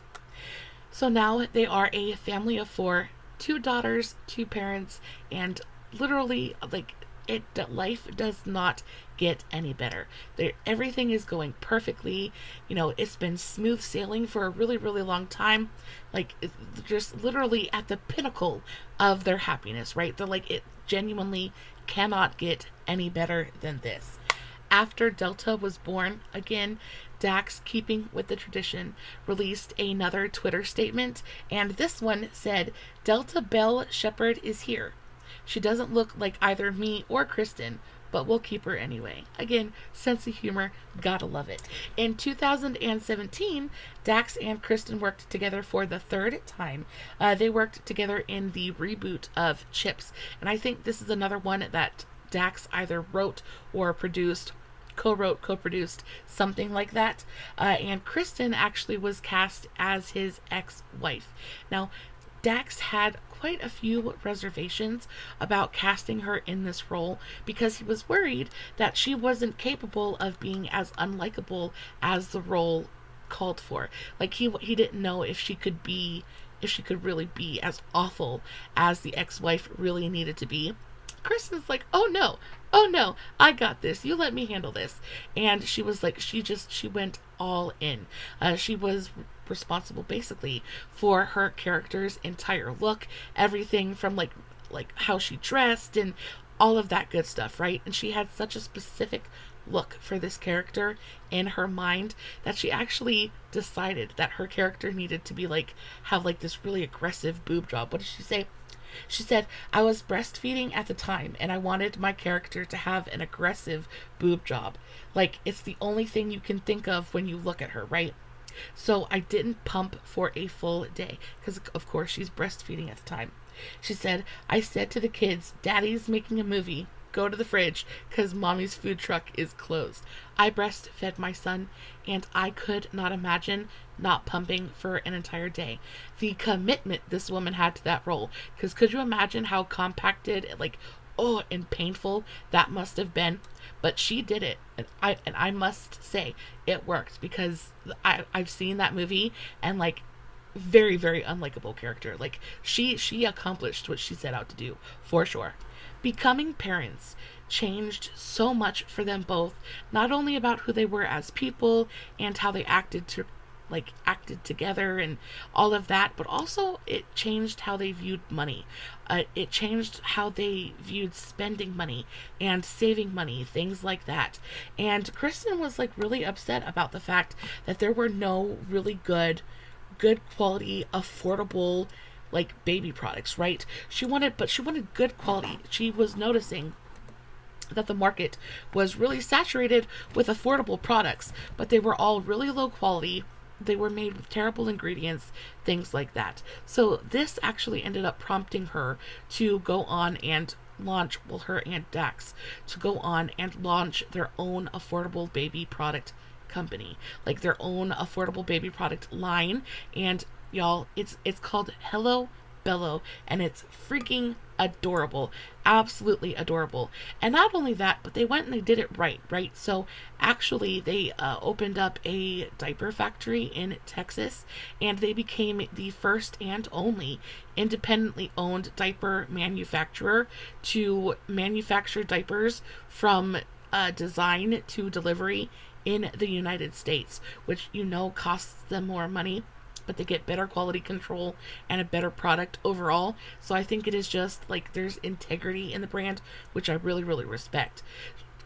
So now they are a family of 4, 2 daughters, 2 parents, and literally, like, life does not get any better. Everything is going perfectly. You know, it's been smooth sailing for a really, really long time. Like, it's just literally at the pinnacle of their happiness, right? They're like, it genuinely cannot get any better than this. After Delta was born, again, Dax, keeping with the tradition, released another Twitter statement, and this one said, "Delta Belle Shepard is here. She doesn't look like either me or Kristen, but we'll keep her anyway." Again, sense of humor, gotta love it. In 2017, Dax and Kristen worked together for the 3rd time. They worked together in the reboot of Chips, and I think this is another one that Dax either wrote or produced, co-wrote, co-produced, something like that. And Kristen actually was cast as his ex-wife. Now, Dax had quite a few reservations about casting her in this role because he was worried that she wasn't capable of being as unlikable as the role called for. Like he didn't know if she could really be as awful as the ex-wife really needed to be. Kristen's like, oh no, I got this. You let me handle this. And she was like, she went all in. She was responsible basically for her character's entire look, everything from like how she dressed and all of that good stuff, right? And she had such a specific look for this character in her mind that she actually decided that her character needed to be like, have like this really aggressive boob job. What did she say? She said, I was breastfeeding at the time and I wanted my character to have an aggressive boob job. Like, it's the only thing you can think of when you look at her, right? So I didn't pump for a full day because, of course, she's breastfeeding at the time. She said, I said to the kids, Daddy's making a movie. Go to the fridge because Mommy's food truck is closed. I breastfed my son and I could not imagine not pumping for an entire day. The commitment this woman had to that role, because could you imagine how compacted, like, and painful that must have been? But she did it, and I must say it worked, because I've seen that movie and like, very, very unlikable character. Like, she accomplished what she set out to do, for sure. Becoming parents changed so much for them both, not only about who they were as people and how they acted together and all of that, but also it changed how they viewed money. It changed how they viewed spending money and saving money, things like that. And Kristen was like really upset about the fact that there were no really good quality, affordable like baby products, right? She wanted good quality. She was noticing that the market was really saturated with affordable products, but they were all really low quality. They were made with terrible ingredients, things like that. So this actually ended up prompting her to go on and launch, her and Dax, to go on and launch their own affordable baby product company, like their own affordable baby product line. And y'all, it's called Hello Bello, and it's freaking adorable, absolutely adorable. And not only that, but they went and they did it right. So actually they opened up a diaper factory in Texas, and they became the first and only independently owned diaper manufacturer to manufacture diapers from design to delivery in the United States, which costs them more money, but they get better quality control and a better product overall. So I think it is just like, there's integrity in the brand, which I really, really respect.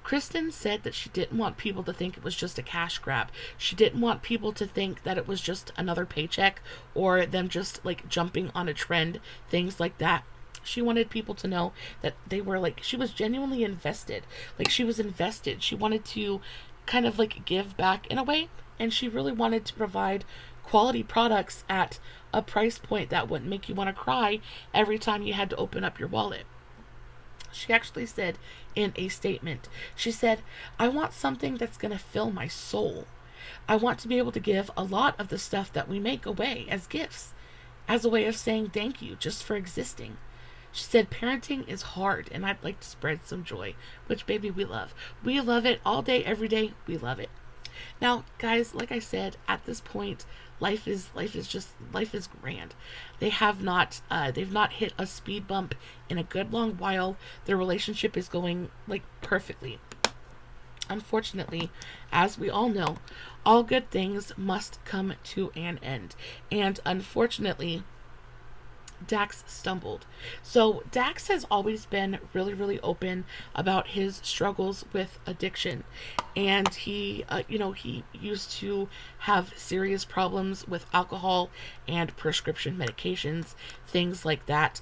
Kristen said that she didn't want people to think it was just a cash grab. She didn't want people to think that it was just another paycheck or them just like jumping on a trend, things like that. She wanted people to know that they were like, she was genuinely invested. Like, she was invested. She wanted to kind of like give back in a way, and she really wanted to provide quality products at a price point that wouldn't make you want to cry every time you had to open up your wallet. She actually said in a statement, she said, I want something that's going to fill my soul. I want to be able to give a lot of the stuff that we make away as gifts, as a way of saying thank you just for existing. She said, parenting is hard and I'd like to spread some joy, which, baby, we love. We love it all day, every day. We love it. Now, guys, like I said, at this point, life is grand. They've not hit a speed bump in a good long while. Their relationship is going like perfectly. Unfortunately, as we all know, all good things must come to an end. And unfortunately, Dax stumbled. So Dax has always been really, really open about his struggles with addiction, and he used to have serious problems with alcohol and prescription medications, things like that,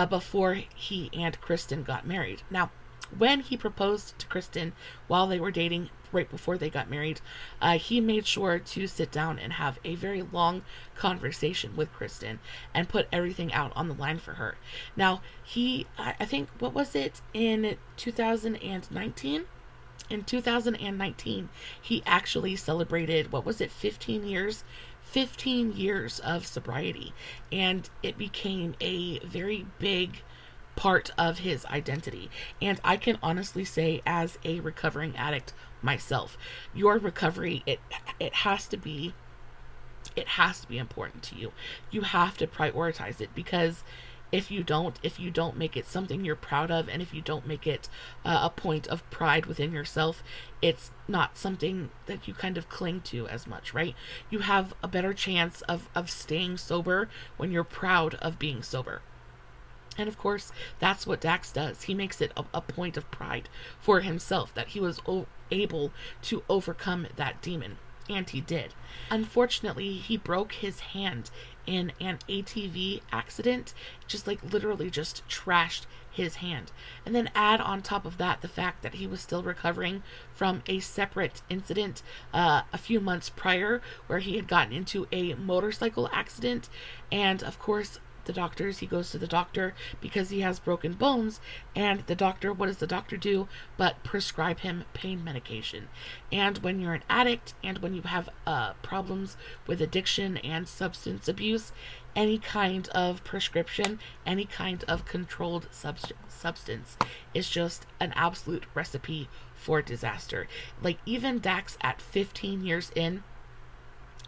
before he and Kristen got married. Now, when he proposed to Kristen while they were dating, right before they got married, he made sure to sit down and have a very long conversation with Kristen and put everything out on the line for her. Now, I think, what was it, in 2019? In 2019, he actually celebrated, 15 years? 15 years of sobriety, and it became a very big part of his identity. And I can honestly say, as a recovering addict myself, your recovery, it has to be it has to be important to you. You have to prioritize it, because if you don't make it something you're proud of, and if you don't make it a point of pride within yourself, it's not something that you kind of cling to as much, right? You have a better chance of staying sober when you're proud of being sober. And of course, that's what Dax does. He makes it a point of pride for himself that he was able to overcome that demon. And he did. Unfortunately, he broke his hand in an ATV accident, just like literally just trashed his hand. And then add on top of that the fact that he was still recovering from a separate incident a few months prior, where he had gotten into a motorcycle accident. And of course, he goes to the doctor because he has broken bones, and the doctor, what does the doctor do but prescribe him pain medication? And when you're an addict, and when you have problems with addiction and substance abuse, any kind of prescription, any kind of controlled substance is just an absolute recipe for disaster. Like, even Dax at 15 years in,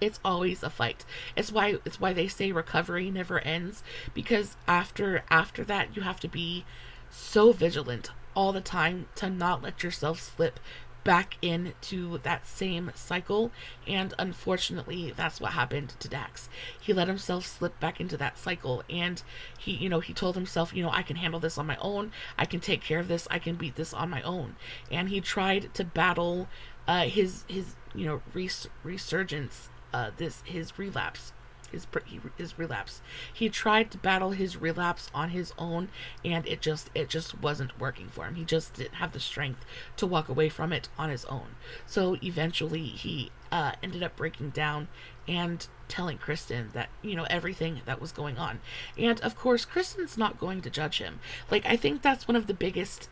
it's always a fight. It's why they say recovery never ends, because after that, you have to be so vigilant all the time to not let yourself slip back into that same cycle. And unfortunately, that's what happened to Dax. He let himself slip back into that cycle, and he told himself, I can handle this on my own. I can take care of this. I can beat this on my own. And he tried to battle his resurgence. His relapse. He tried to battle his relapse on his own, and it just wasn't working for him. He just didn't have the strength to walk away from it on his own. So eventually he ended up breaking down and telling Kristen that, everything that was going on. And of course, Kristen's not going to judge him. Like, I think that's one of the biggest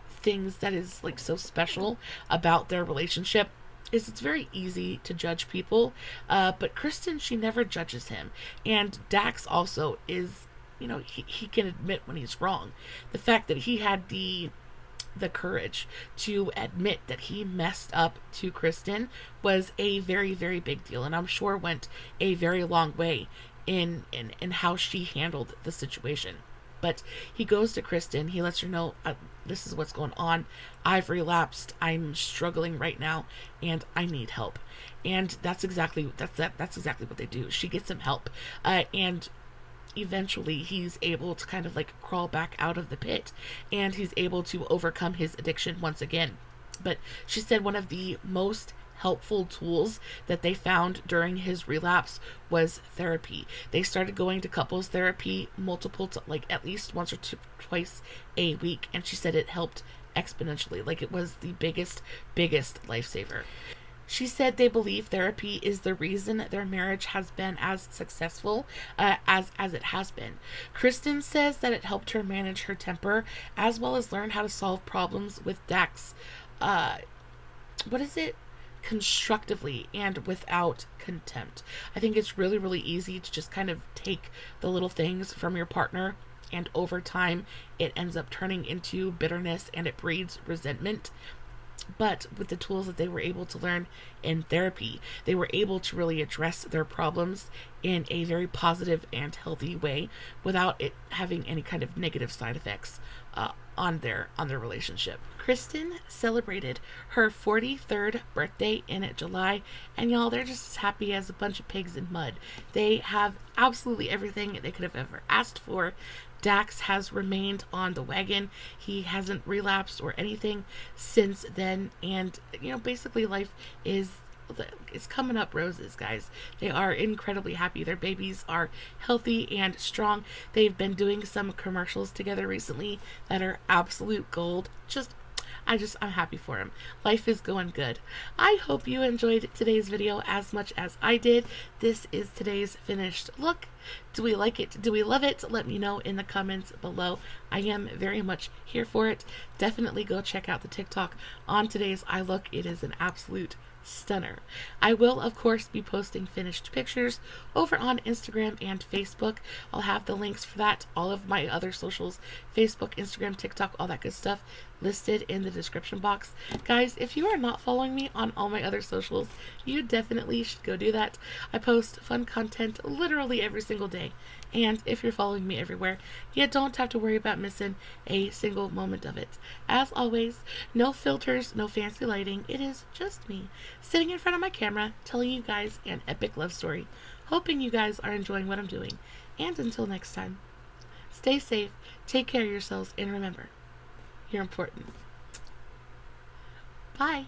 things that is like so special about their relationship, is it's very easy to judge people, but Kristen, she never judges him. And Dax also is, he can admit when he's wrong. The fact that he had the courage to admit that he messed up to Kristen was a very, very big deal, and I'm sure went a very long way in how she handled the situation. But he goes to Kristen, he lets her know, this is what's going on. I've relapsed. I'm struggling right now, and I need help. And that's exactly what they do. She gets him help, and eventually he's able to kind of like crawl back out of the pit, and he's able to overcome his addiction once again. But she said one of the most helpful tools that they found during his relapse was therapy. They started going to couples therapy at least once or twice a week, and she said it helped exponentially. Like, it was the biggest lifesaver. She said they believe therapy is the reason their marriage has been as successful as it has been. Kristen says that it helped her manage her temper, as well as learn how to solve problems with Dax. Constructively and without contempt. I think it's really, really easy to just kind of take the little things from your partner, and over time it ends up turning into bitterness, and it breeds resentment. But with the tools that they were able to learn in therapy, they were able to really address their problems in a very positive and healthy way, without it having any kind of negative side effects on their relationship. Kristen celebrated her 43rd birthday in July, and y'all, they're just as happy as a bunch of pigs in mud. They have absolutely everything they could have ever asked for. Dax has remained on the wagon. He hasn't relapsed or anything since then, and basically life is coming up roses, guys. They are incredibly happy. Their babies are healthy and strong. They've been doing some commercials together recently that are absolute gold. I'm happy for him. Life is going good. I hope you enjoyed today's video as much as I did. This is today's finished look. Do we like it? Do we love it? Let me know in the comments below. I am very much here for it. Definitely go check out the TikTok on today's eye look. It is an absolute stunner. I will, of course, be posting finished pictures over on Instagram and Facebook. I'll have the links for that, all of my other socials, Facebook, Instagram, TikTok, all that good stuff, listed in the description box. Guys, if you are not following me on all my other socials, you definitely should go do that. I post fun content literally every single day. And if you're following me everywhere, you don't have to worry about missing a single moment of it. As always, no filters, no fancy lighting. It is just me sitting in front of my camera telling you guys an epic love story. Hoping you guys are enjoying what I'm doing. And until next time, stay safe, take care of yourselves, and remember, you're important. Bye.